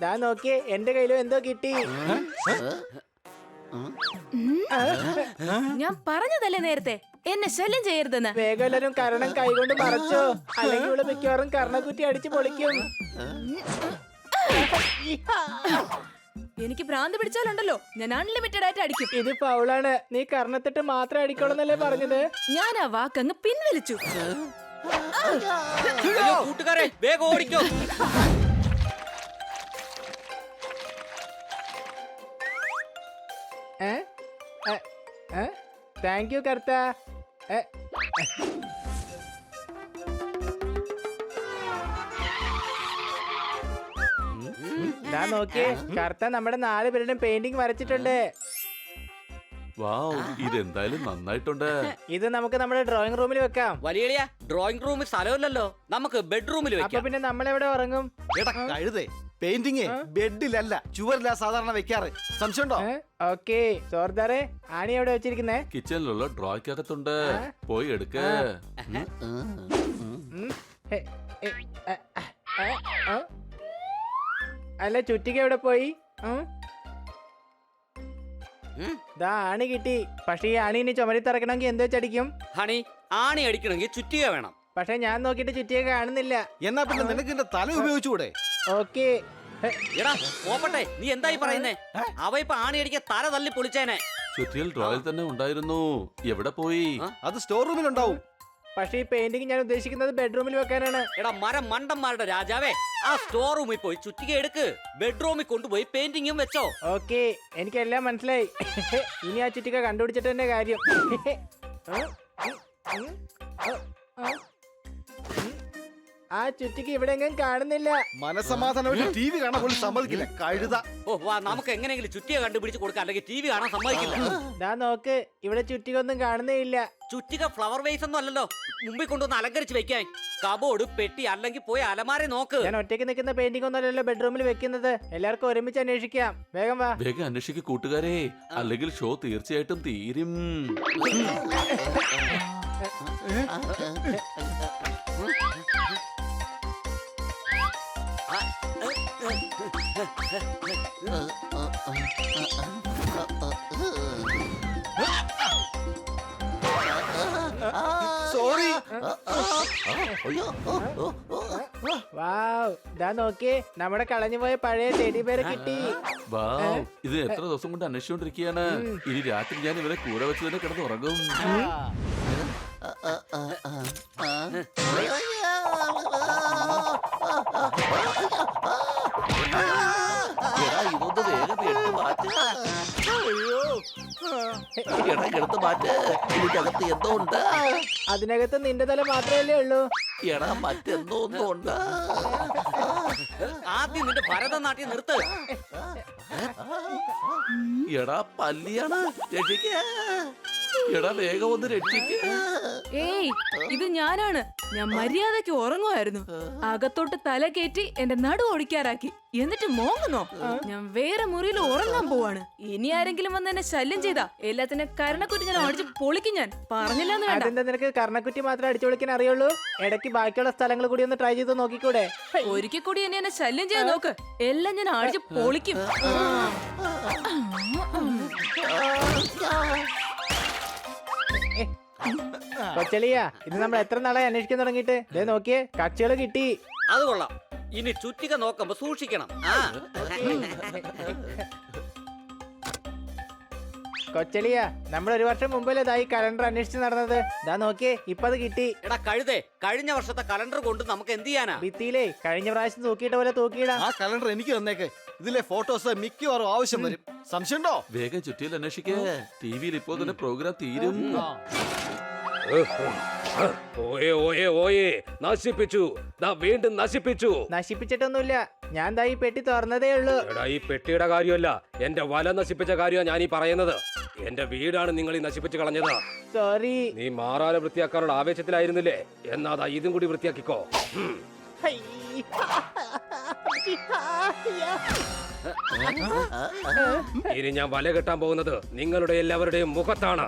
ദാ നോക്കിയേ, എന്റെ കയ്യിലും എന്തോ കിട്ടി. ഞാൻ പറഞ്ഞതല്ലേ നേരത്തെ എന്നെ ശല്യം ചെയ്യരുതെന്ന്. വേഗം എല്ലാരും കരണം കൈകൊണ്ട് മറച്ചോ, അല്ലെങ്കിൽ ഇവിടെ മിക്കവാറും കർണക്കുറ്റി അടിച്ചു പൊളിക്കും. എനിക്ക് ഭ്രാന്ത് പിടിച്ചാലുണ്ടല്ലോ ഞാൻ അൺലിമിറ്റഡ് ആയിട്ട് അടിക്കും. ഇത് ഫൗളാണ്. നീ കർണത്തിട്ട് മാത്രം അടിക്കണമെന്നല്ലേ പറഞ്ഞത്? ഞാൻ ആ വാക്കങ്ങ് പിൻവലിച്ചു. കൂട്ടുകാരെ വേഗം ഓടിക്കോ. താങ്ക് യു കർത്ത. ദാ നോക്കിയേ, കർത്ത നമ്മുടെ 4 പേരുടെയും പെയിന്റിംഗ് വരച്ചിട്ടുണ്ട്. വാവ്, ഇതെന്തായാലും നന്നായിട്ടുണ്ട്. ഇത് നമുക്ക് നമ്മുടെ ഡ്രോയിങ് റൂമിൽ വെക്കാം. വലിയ ഡ്രോയിങ് റൂമിൽ സ്ഥലമില്ലല്ലോ, നമുക്ക് ബെഡ്റൂമിൽ അപ്പൊ വെക്കാം. പിന്നെ നമ്മളെവിടെ ഉറങ്ങും? എടാ കഴുതേ, പെയിന്റിങ് ബെഡിലല്ല ചുവരിലാ സാധാരണ വെക്കാറ്. സംശയമുണ്ടോ? ഓക്കെ സോർദാറെ, ആണി എവിടെ വെച്ചിരിക്കുന്നേ? കിച്ചണിലുള്ള ഡ്രോയ്ക്കകത്തുണ്ട്, പോയി എടുക്ക. അല്ല, ചുറ്റിക എവിടെ പോയി? ദാ ആണി കിട്ടി. പക്ഷെ ഈ ആണി ഇനി ചുമരി തറക്കണമെങ്കിൽ എന്ത് വെച്ചടിക്കും? ഹണി, ആണി അടിക്കണമെങ്കിൽ ചുറ്റിക വേണം. പക്ഷെ ഞാൻ നോക്കിയിട്ട് ചുറ്റിക കാണുന്നില്ല. എന്നാ പിന്നെ നിനക്ക് എന്റെ തല ഉപയോഗിച്ചുകൂടെ? ഓക്കെ. എടാ പോപ്പട്ടെ, നീ എന്തായി പറയുന്നേ? അവ ഇപ്പൊ ആണി അടിക്കാൻ തല തല്ലി പൊളിച്ചേനെ. ചുറ്റിയിൽ ഡ്രോയിൽ തന്നെ ഉണ്ടായിരുന്നു, എവിടെ പോയി? അത് സ്റ്റോർ റൂമിൽ ഉണ്ടാവും. പക്ഷെ ഈ പെയിന്റിംഗ് ഞാൻ ഉദ്ദേശിക്കുന്നത് ബെഡ്റൂമിൽ വെക്കാനാണ്. എടാ മരം മണ്ടന്മാരുടെ രാജാവേ, ആ സ്റ്റോർ റൂമിൽ പോയി ചുറ്റിക എടുക്ക്, ബെഡ്റൂമിൽ കൊണ്ടുപോയി പെയിന്റിങ്ങും വെച്ചോ. ഓക്കെ, എനിക്കെല്ലാം മനസ്സിലായി. ഇനി ആ ചുറ്റിക കണ്ടുപിടിച്ചിട്ട് തന്നെ കാര്യം. ആ ചുറ്റിക്ക് ഇവിടെ എങ്ങും കാണുന്നില്ല. മനസമാധാനം ടി വി കാണാൻ പോലും സമ്മതിക്കില്ല കഴുത. ഓ വാ, നമുക്ക് എങ്ങനെയെങ്കിലും ചുറ്റിക കണ്ടുപിടിച്ച് കൊടുക്കാം, അല്ലെങ്കിൽ ടി വി കാണാൻ സമ്മതിക്കില്ല. ദാ നോക്ക്, ഇവിടെ ചുറ്റിക ഒന്നും കാണുന്നേ ഇല്ല. ചുറ്റിക ഫ്ലവർ വേസ് ഒന്നും അല്ലല്ലോ, മുമ്പിൽ കൊണ്ടുവന്ന് അലങ്കരിച്ച് വെക്കാൻ. കബോർഡ്, പെട്ടി, അല്ലെങ്കിൽ പോയി അലമാര നോക്ക്. ഞാൻ ഒറ്റയ്ക്ക് നിൽക്കുന്ന പെയിന്റിംഗ് ഒന്നുമല്ലല്ലോ ബെഡ്റൂമിൽ വെക്കുന്നത്. എല്ലാവർക്കും ഒരുമിച്ച് അന്വേഷിക്കാം. വേഗം വാ. വേഗം അന്വേഷിക്ക് കൂട്ടുകാരെ, അല്ലെങ്കിൽ ഷോ തീർച്ചയായിട്ടും തീരും. സോറി. വാവ്, ദാ നോക്കിയേ, നമ്മുടെ കളഞ്ഞുപോയ പഴയ ടെഡി ബെയർ കിട്ടി. വാവ്, ഇത് എത്ര ദിവസം കൊണ്ട് അന്വേഷിച്ചുകൊണ്ടിരിക്കുകയാണ്. ഇനി രാത്രി ഞാൻ ഇവരെ കൂടെ വെച്ച് തന്നെ കിടന്ന് ഉറങ്ങും. ഇതൊന്ന് വേഗം എടുത്ത് മാറ്റ്. എടുത്ത് മാറ്റ്, ഇതിനകത്ത് എന്തോ ഉണ്ട്. അതിനകത്ത് നിന്റെ തല മാത്രമല്ലേ ഉള്ളൂ. എടാ, മറ്റെന്തോ ഒന്നും ഉണ്ട്. ആദ്യം നിന്റെ ഭരതനാട്യം നിർത്ത്. എടാ, പല്ലിയാണ്. രക്ഷിക്ക. എടാ, വേഗം ഒന്ന് രക്ഷിക്ക. ഏയ്, ഇത് ഞാനാണ്. ഞാൻ മര്യാദയ്ക്ക് ഉറങ്ങുമായിരുന്നു. അകത്തോട്ട് തല കയറ്റി എന്റെ നടു ഒടിക്കാറാക്കി. എന്നിട്ട് മോങ്ങുന്നോ? ഞാൻ വേറെ മുറിയിൽ ഉറങ്ങാൻ പോവാണ്. ഇനി ആരെങ്കിലും വന്ന് എന്നെ ശല്യം ചെയ്താ എല്ലാത്തിനും കരണക്കുറ്റി ഞാൻ അടിച്ച് പൊളിക്കും. ഞാൻ പറഞ്ഞില്ലെന്ന് വേണ്ട. അതെന്താ, നിനക്ക് കർണക്കുറ്റി മാത്രം അടിച്ചു വിളിക്കാൻ അറിയുള്ളൂ? ഇടയ്ക്ക് ബാക്കിയുള്ള സ്ഥലങ്ങൾ കൂടി ഒന്ന് ട്രൈ ചെയ്ത് നോക്കിക്കൂടെ? ഒരിക്കൽ കൂടി എന്നെ ശല്യം ചെയ്യാൻ നോക്ക്, എല്ലാം ഞാൻ അടിച്ച് പൊളിക്കും. കൊച്ചളിയ, ഇത് നമ്മൾ എത്ര നാളായി അന്വേഷിക്കാൻ തുടങ്ങിയിട്ട്? ദേ നോക്കിയേ, കക്ഷികള് കിട്ടി. അത് കൊള്ളാം. ഇനി ചുറ്റിക നോക്കുമ്പോ സൂക്ഷിക്കണം. കൊച്ചളിയ, നമ്മൾ 1 വർഷം മുമ്പല്ലേ ഈ കലണ്ടർ അന്വേഷിച്ച് നടന്നത്. ദാ നോക്കിയേ, ഇപ്പൊ അത് കിട്ടി. എടാ കഴുതേ, കഴിഞ്ഞ വർഷത്തെ കലണ്ടർ കൊണ്ട് നമുക്ക് എന്ത് ചെയ്യാനാ? ഭിത്തിയിലേ കഴിഞ്ഞ പ്രാവശ്യം തൂക്കിയിട്ട പോലെ തൂക്കിയിടാം. ആ കലണ്ടർ എനിക്ക് തന്നേക്ക്. ഇതിലെ ഫോട്ടോസ് മിക്കവാറും ആവശ്യം വരും. സംശയമുണ്ടോ? വേഗം ചുറ്റിയിൽ അന്വേഷിക്ക. ടിവിയിൽ ഇപ്പോൾ തന്നെ പ്രോഗ്രാം തീരും. നശിപ്പിച്ചു, വീണ്ടും നശിപ്പിച്ചു. നശിപ്പിച്ചിട്ടൊന്നുമില്ല, ഞാൻ ദാ ഈ പെട്ടി തുറന്നതേ ഉള്ളൂ. എടാ, ഈ പെട്ടിയുടെ കാര്യമല്ല, എന്റെ വല നശിപ്പിച്ച കാര്യമാണ് ഞാൻ ഈ പറയുന്നത്. എന്റെ വീടാണ് നിങ്ങൾ ഈ നശിപ്പിച്ചു കളഞ്ഞത്. സോറി. നീ മാറാല വൃത്തിയാക്കാനുള്ള ആവേശത്തിലായിരുന്നില്ലേ? എന്നാ ദാ ഇതും കൂടി വൃത്തിയാക്കിക്കോ. ഇനി ഞാൻ വല കെട്ടാൻ പോകുന്നത് നിങ്ങളുടെ എല്ലാവരുടെയും മുഖത്താണ്.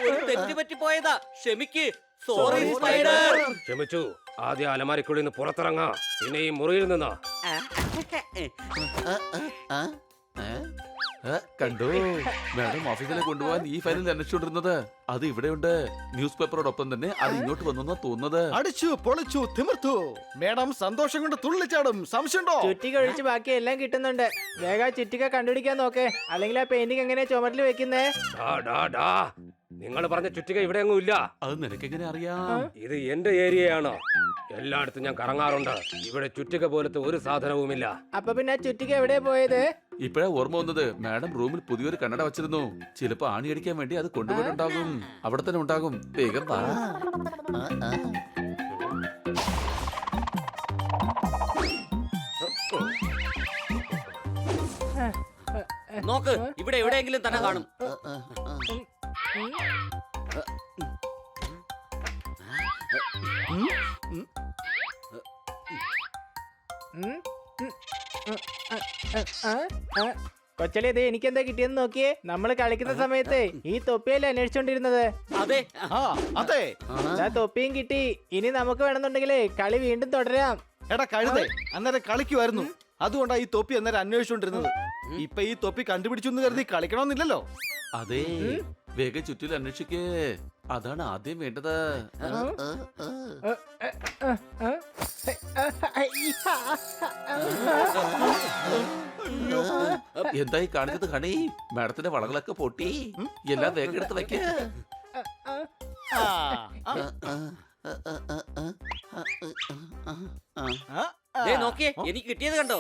ഒരു തെറ്റ് പറ്റിപ്പോയതാ, ക്ഷമിക്ക്. Sorry spider. ക്ഷമിച്ചു. ആദ്യം അലമാരിക്കുള്ളിൽ നിന്ന് പുറത്തിറങ്ങാ, പിന്നെ ഈ മുറിയിൽ നിന്നാ. കണ്ടോ മാഡം ഓഫീസിലേക്ക് കൊണ്ടുപോകാൻ ഈ ഫയലിൽ അന്വേഷിച്ചുകൊണ്ടിരുന്നത്. അത് ഇവിടെയുണ്ട്. ന്യൂസ് പേപ്പറോടൊപ്പം തന്നെ അത് ഇങ്ങോട്ട് വന്നെന്നാ തോന്നുന്നത്. അടിച്ചു പൊളിച്ചു തിമിർത്തു. മേഡം സന്തോഷം കൊണ്ട് തുള്ളിച്ചാടും. സംശയമുണ്ടോ? ചുറ്റിക ഒഴിച്ച് ബാക്കി എല്ലാം കിട്ടുന്നുണ്ട്. വേഗം ചുറ്റിക കണ്ടുപിടിക്കാൻ നോക്കേ, അല്ലെങ്കിൽ ആ പെയിന്റിംഗ് എങ്ങനെയാ ചുമരിൽ വെക്കുന്നേ? നിങ്ങൾ പറഞ്ഞ ചുറ്റിക ഇവിടെ എങ്ങും ഇല്ല. അത് നിനക്കെങ്ങനെ അറിയാം? ഇത് എന്റെ ഏരിയയാണ്. എല്ലായിടത്തും ഞാൻ കറങ്ങാറുണ്ട്. ഇവിടെ ചുറ്റിക പോലത്തെ ഒരു സാധനവുമില്ല. അപ്പൊ പിന്നെ ആ ചുറ്റിക എവിടെയാ പോയത്? ഇപ്പഴാ ഓർമ്മ വന്നത്. മാഡം റൂമിൽ പുതിയൊരു കണ്ണട വച്ചിരുന്നു. ചിലപ്പോ ആണി അടിക്കാൻ വേണ്ടി അത് കൊണ്ടുപോയിട്ടുണ്ടാകും. അവിടെ തന്നെ ഉണ്ടാകും. വേഗം വാ. നോക്ക്, ഇവിടെ എവിടെയെങ്കിലും തന്നെ കാണും. കൊച്ചലി, ഇത് എനിക്കെന്താ കിട്ടിയെന്ന് നോക്കിയേ. നമ്മള് കളിക്കുന്ന സമയത്ത് ഈ തൊപ്പിയല്ലേ അന്വേഷിച്ചോണ്ടിരുന്നത്? അതെ, ആ അതെ. ആ തൊപ്പിയും കിട്ടി. ഇനി നമുക്ക് വേണമെന്നുണ്ടെങ്കിലേ കളി വീണ്ടും തുടരാം. എടാ കഴുതേ, അന്നേരം കളിക്കുമായിരുന്നു. അതുകൊണ്ടാ ഈ തൊപ്പി അന്നേരം അന്വേഷിച്ചോണ്ടിരുന്നത്. ഇപ്പൊ ഈ തൊപ്പി കണ്ടുപിടിച്ചു എന്ന് കരുതി കളിക്കണമെന്നില്ലല്ലോ. അതെ, വേഗം ചുറ്റിൽ അന്വേഷിക്കേ. അതാണ് ആദ്യം വേണ്ടത്. എന്തായി കാണിച്ചത് ഹണി? മാഡത്തിന്റെ വളകളൊക്കെ പൊട്ടി. എല്ലാം വേഗം എടുത്ത് വെക്ക. നോക്കിയേ, എനിക്ക് കിട്ടിയത് കണ്ടോ?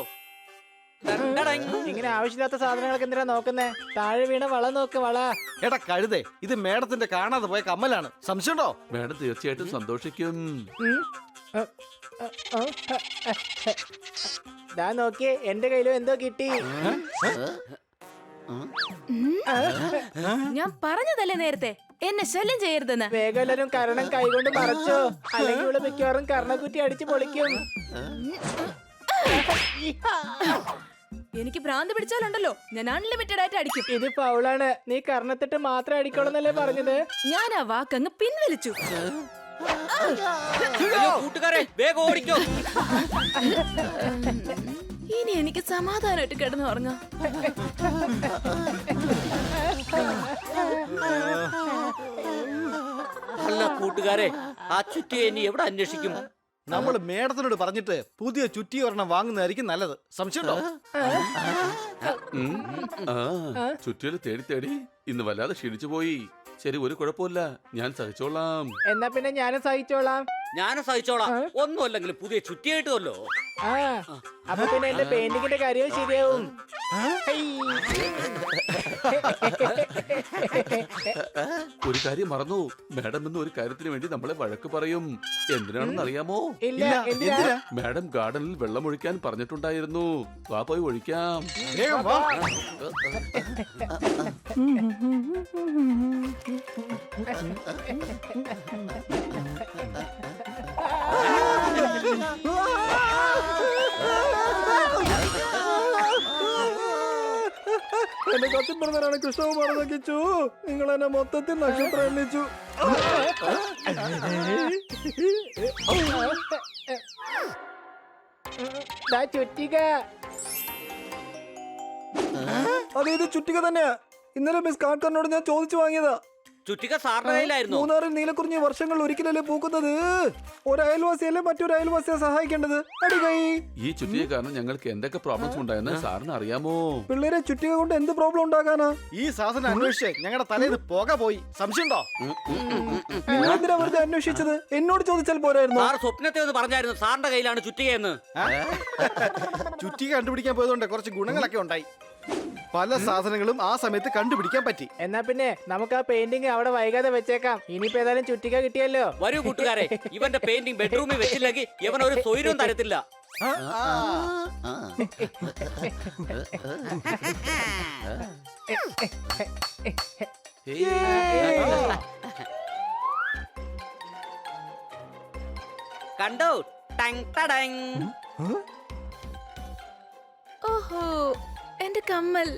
ഡണ്ടടങ്. ഇങ്ങനെ ആവശ്യമില്ലാത്ത സാധനങ്ങളൊക്കെ എന്തിനാ നോക്കുന്നേ? താഴെ വീണ വള നോക്ക്, വള. എടാ കഴുതേ, ഇത് മേഡത്തിന്റെ കാണാതെ പോയ കമ്മലാണ്. സംശയമുണ്ടോ? മാഡം തീർച്ചയായിട്ടും സന്തോഷിക്കും. ദാ നോക്കിയേ, എന്റെ കയ്യിലും എന്തോ കിട്ടി. ഞാൻ പറഞ്ഞതല്ലേ നേരത്തെ എന്നെ ശല്യം ചെയ്യരുതെന്ന്. വേഗം എല്ലാരും കരണം കൈകൊണ്ട് മറച്ചോ, അല്ലെങ്കിൽ ഇവിടെ മിക്കവാറും കർണക്കുറ്റി അടിച്ച് പൊളിക്കും. എനിക്ക് ഭ്രാന്ത് പിടിച്ചാലുണ്ടല്ലോ, ഞാൻ അൺലിമിറ്റഡ് ആയിട്ട് അടിക്കും. ഇത് ഫൗളാണ്. നീ കർണത്തിട്ട് മാത്രം അടിക്കണമെന്നല്ലേ പറഞ്ഞത്? ഞാൻ ആ വാക്കങ്ങ് പിൻവലിച്ചു. അയ്യോ, കൂട്ടുകാരെ വേഗം ഓടിക്കോ. ഇനി എനിക്ക് സമാധാനമായിട്ട് കിടന്നു ഉറങ്ങാം. അല്ല കൂട്ടുകാരെ, ആ ചുറ്റി ഇനി എവിടെ അന്വേഷിക്കും? നമ്മൾ മേഡത്തിനോട് പറഞ്ഞിട്ട് പുതിയ ചുറ്റി ഒരെണ്ണം വാങ്ങുന്നതായിരിക്കും നല്ലത്. സംശയമുണ്ടോ? ചുറ്റിൽ തേടി തേടി ഇന്ന് വല്ലാതെ ക്ഷീണിച്ചു പോയി. ശരി, ഒരു കുഴപ്പമില്ല, ഞാൻ സഹിച്ചോളാം. എന്നാ പിന്നെ ഞാനും സഹിച്ചോളാം. ഞാനും സഹിച്ചോളാം. ഒന്നും അല്ലെങ്കിലും പുതിയ ചുറ്റി കിട്ടുമല്ലോ. ആ, അപ്പൊ പിന്നെ എന്റെ പെയിന്റിങ്ങിന്റെ കാര്യവും ശരിയാവും. ഒരു കാര്യം മറന്നു. മാഡം ഇന്ന് ഒരു കാര്യത്തിന് വേണ്ടി നമ്മളെ വഴക്ക് പറയും. എന്തിനാണെന്ന് അറിയാമോ? ഇല്ല, എന്തിനാ? എന്തിനാ? മാഡം ഗാർഡനിൽ വെള്ളം ഒഴിക്കാൻ പറഞ്ഞിട്ടുണ്ടായിരുന്നു. വാ, പോയി ഒഴിക്കാം. വേഗം വാ. എന്റെ കസിൻ ബ്രദറാണ് കൃഷ്ണകുമാർ കിച്ചു. നിങ്ങൾ എന്നെ മൊത്തത്തിൽ നക്ഷത്രം എണ്ണിച്ചു. ചുറ്റിക. അതെ, ഇത് ചുറ്റിക തന്നെയാ. ഇന്നലെ മിസ് കാർക്കറിനോട് ഞാൻ ചോദിച്ചു വാങ്ങിയതാ. ചുറ്റിക സാറിന്റെ കയ്യിലായിരുന്നു. മൂന്നാറിൽ നീലക്കുറിഞ്ഞി വർഷങ്ങൾ ഒരിക്കലല്ലേ പൂക്കുന്നത്. ഒരു അയൽവാസിയല്ലേ മറ്റൊരു അയൽവാസിയെ സഹായിക്കേണ്ടത്. അടികൈ. ഈ ചുറ്റിയെ കാരണം ഞങ്ങൾക്ക് എന്തൊക്കെ പ്രോബ്ലംസ് ഉണ്ടായെന്ന് സാറിന് അറിയാമോ? പിള്ളേരെ ചുറ്റിക കൊണ്ട് എന്ത് പ്രോബ്ലം ഉണ്ടാക്കാനാ? ഈ സാധനം അന്വേഷിച്ച് ഞങ്ങളുടെ തലേന്ന് പുക പോയി. സംശയമുണ്ടോ? നിങ്ങൾ എന്തിനാ വെറുതെ അന്വേഷിച്ചത്? എന്നോട് ചോദിച്ചാൽ പോരായിരുന്നു. സാർ സ്വപ്നത്തെ ഒന്ന് പറഞ്ഞായിരുന്നു സാറിന്റെ കയ്യിലാണ് ചുറ്റികയെന്ന്. ചുറ്റിക കണ്ടുപിടിക്കാൻ പോയതുകൊണ്ട് കുറച്ച് ഗുണങ്ങളൊക്കെ ഉണ്ടായി. പല സാധനങ്ങളും ആ സമയത്ത് കണ്ടുപിടിക്കാൻ പറ്റി. എന്നാ പിന്നെ നമുക്ക് ആ പെയിന്റിങ് അവിടെ വൈകാതെ വെച്ചേക്കാം. ഇനിയിപ്പോ ഏതായാലും ചുറ്റിക കിട്ടിയല്ലോ. വരൂ കൂട്ടുകാരെ, ഇവന്റെ പെയിന്റിംഗ് ബെഡ്റൂമിൽ വെച്ചില്ലെങ്കിൽ ഇവൻ ഒരു സ്വൈരവും തരത്തില്ല. കണ്ടോ ടങ് ടടങ്. ഓഹോ എന്റെ കമ്മൽ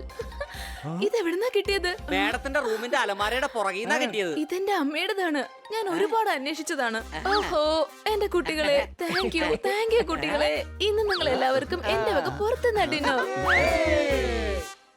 ഇതെവിടുന്നാ കിട്ടിയത്? മേഡത്തിന്റെ റൂമിന്റെ അലമാരയുടെ പുറകിന്നാ കിട്ടിയത്. ഇതെന്റെ അമ്മയുടേതാണ്. ഞാൻ ഒരുപാട് അന്വേഷിച്ചതാണ്. ഓഹോ എന്റെ കുട്ടികളെ, താങ്ക് യു കുട്ടികളെ. ഇന്ന് നിങ്ങൾ എല്ലാവർക്കും എന്റെ വക പുറത്തുനിന്ന് ഡിന്നർ.